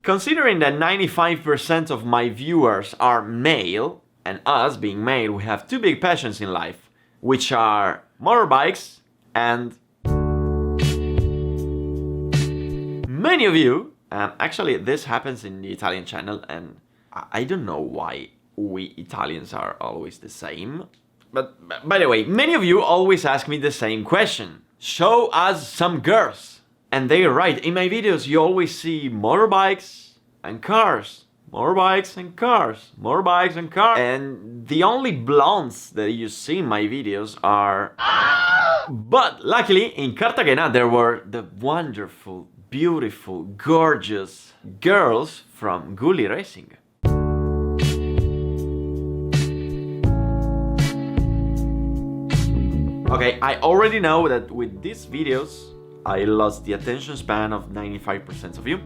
Considering that 95% of my viewers are male, and us being male, we have two big passions in life, which are motorbikes and many of you, actually this happens in the Italian channel, and I don't know why we Italians are always the same. But by the way, many of you always ask me the same question. Show us some girls. And they're right, in my videos you always see motorbikes and cars. Motorbikes and cars. Motorbikes and cars. And the only blondes that you see in my videos are... But luckily in Cartagena there were the wonderful, beautiful, gorgeous girls from Gully Racing. Okay, I already know that with these videos I lost the attention span of 95% of you.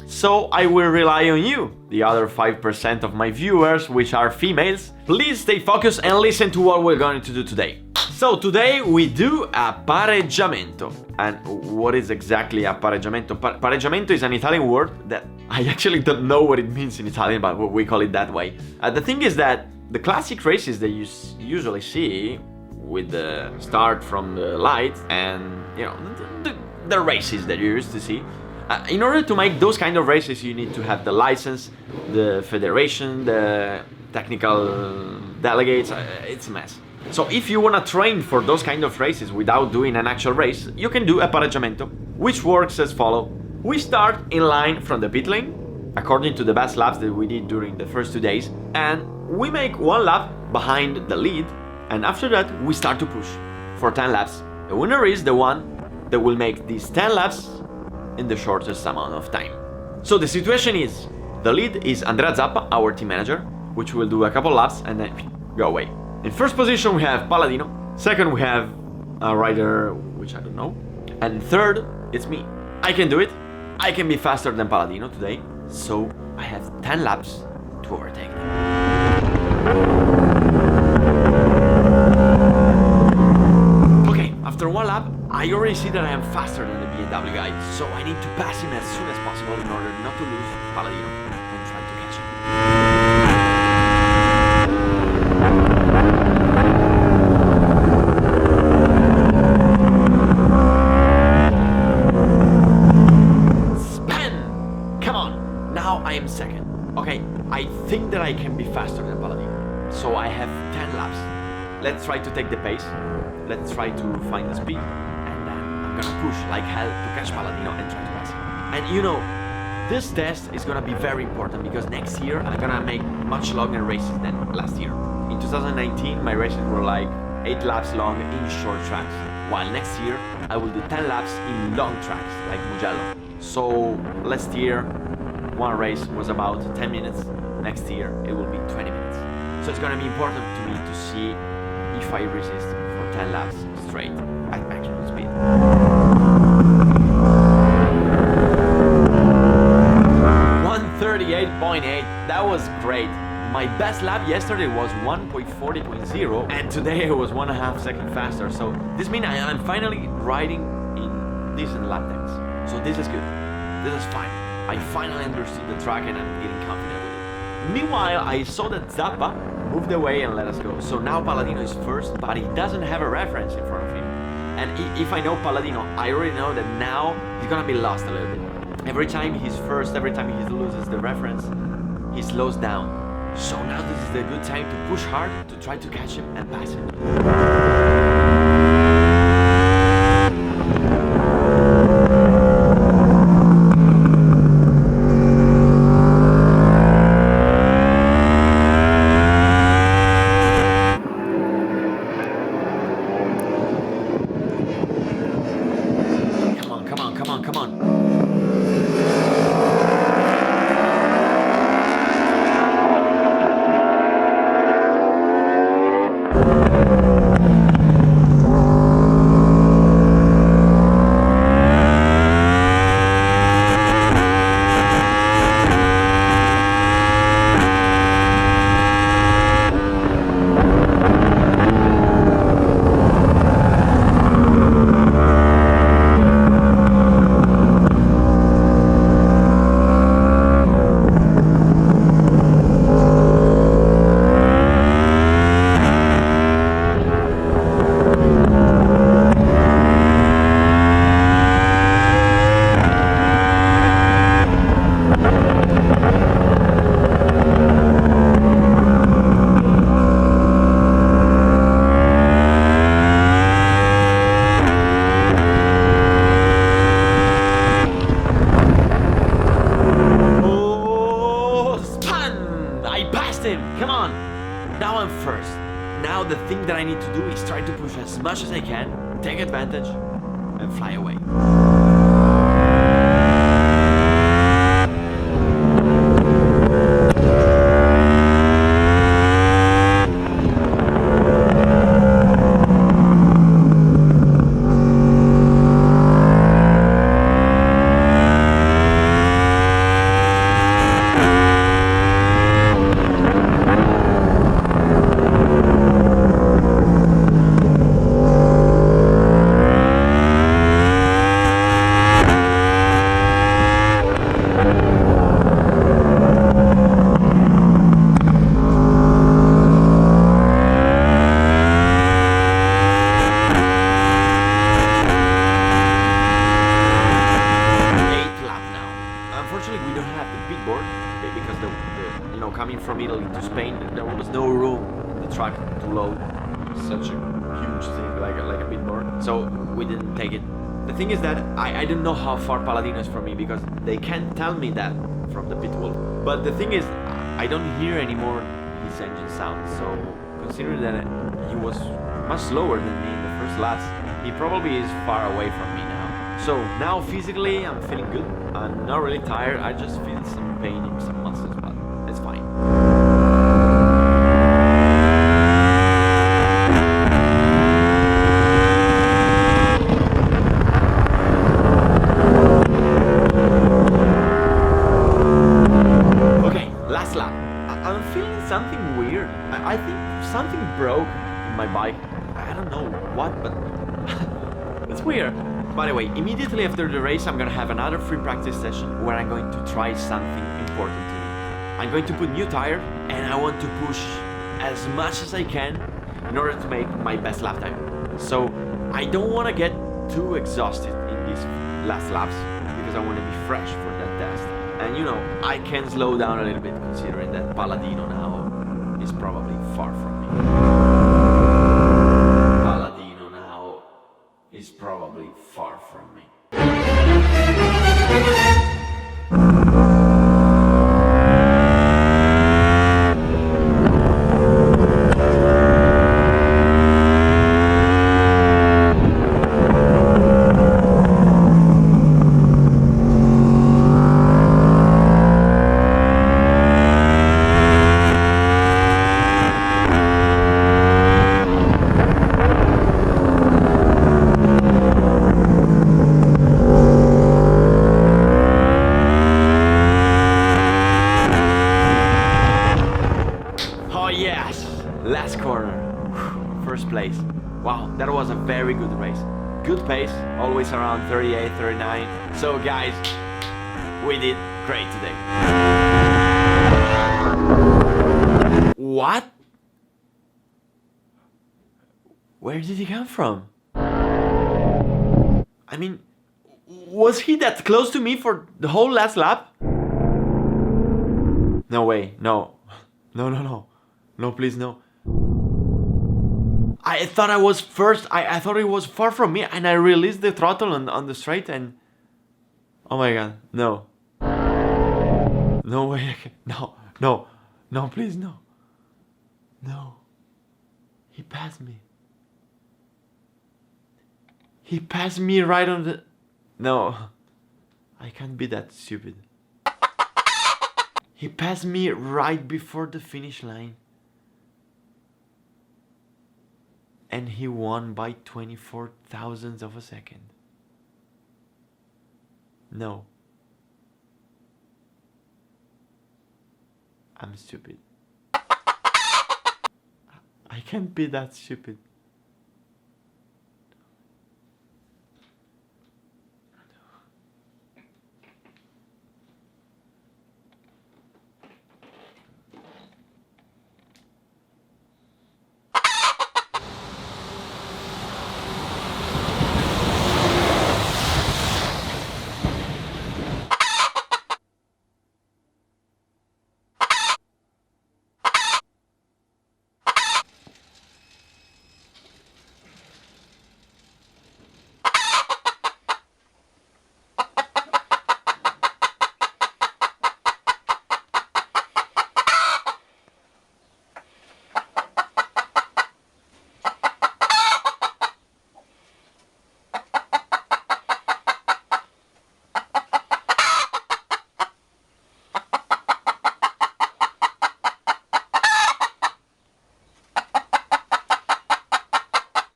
So I will rely on you, the other 5% of my viewers, which are females. Please stay focused and listen to what we're going to do today. So today we do a pareggiamento. And what is exactly a pareggiamento? Pareggiamento is an Italian word that I actually don't know what it means in Italian, but we call it that way. The thing is that the classic races that you usually see with the start from the light and, you know, the races that you used to see. In order to make those kind of races, you need to have the license, the federation, the technical delegates. It's a mess. So if you want to train for those kind of races without doing an actual race, you can do a pareggiamento, which works as follows. We start in line from the pit lane, according to the best laps that we did during the first 2 days, and we make one lap behind the lead, and after that we start to push for 10 laps. The winner is the one that will make these 10 laps in the shortest amount of time. So the situation is, the lead is Andrea Zappa, our team manager, which will do a couple laps and then go away. In first position we have Palladino, second we have a rider which I don't know, and third it's me. I can do it, I can be faster than Palladino today, so I have 10 laps to overtake them. After one lap, I already see that I am faster than the BMW guy, so I need to pass him as soon as possible in order not to lose Palladino and try to catch him. Spin! Come on! Now I am second. Okay, I think that I can be faster than Palladino, so I have 10 laps. Let's try to take the pace. Let's try to find the speed, and then I'm gonna push like hell to catch Palladino and try to pass him. And you know, this test is gonna be very important because next year I'm gonna make much longer races than last year. In 2019, my races were like 8 laps long in short tracks, while next year I will do 10 laps in long tracks like Mugello. So last year, one race was about 10 minutes. Next year, it will be 20 minutes. So it's gonna be important to me to see if I resist for 10 laps straight at maximum speed. 1:38.8, that was great. My best lap yesterday was 1:40.0 and today I was 1.5 seconds faster. So this means I'm finally riding in decent lap times. So this is good. This is fine. I finally understood the track and I'm getting confident with it. Meanwhile, I saw that Zappa moved away and let us go. So now Palladino is first, but he doesn't have a reference in front of him. And if I know Palladino, I already know that now he's gonna be lost a little bit. Every time he's first, every time he loses the reference, he slows down. So now this is the good time to push hard to try to catch him and pass him. Come on. now I'm first. Now the thing that I need to do is try to push as much as I can, take advantage, and fly away. Coming from Italy to Spain, there was no room in the truck to load such a huge thing like a bit more, so we didn't take it. The thing is that I don't know how far Palladino is from me because they can't tell me that from the pit wall. But the thing is, I don't hear anymore his engine sound, so considering that he was much slower than me in the first laps, he probably is far away from me now. So now physically I'm feeling good. I'm not really tired, I just feel some pain in some muscles, but it's fine. Okay, last lap. I'm feeling something weird. I think something broke in my bike. I don't know what, but it's weird. By the way, immediately after the race, I'm gonna have another free practice session where I'm going to try something important to me. I'm going to put new tire and I want to push as much as I can in order to make my best lap time. So I don't want to get too exhausted in these last laps because I want to be fresh for that test. And you know, I can slow down a little bit considering that Palladino now is probably far from me. Palladino now is probably far from me. Last corner, first place. Wow, that was a very good race. Good pace, always around 38, 39. So guys, we did great today. What? Where did he come from? I mean, was he that close to me for the whole last lap? No way, no. No. No, please, no. I thought I was first. I thought it was far from me, and I released the throttle on the straight, and oh my god, no. No way. No, please, no. No. He passed me. He passed me right on the... No. I can't be that stupid. He passed me right before the finish line. And he won by 24 thousandths of a second. No. I'm stupid. I can't be that stupid.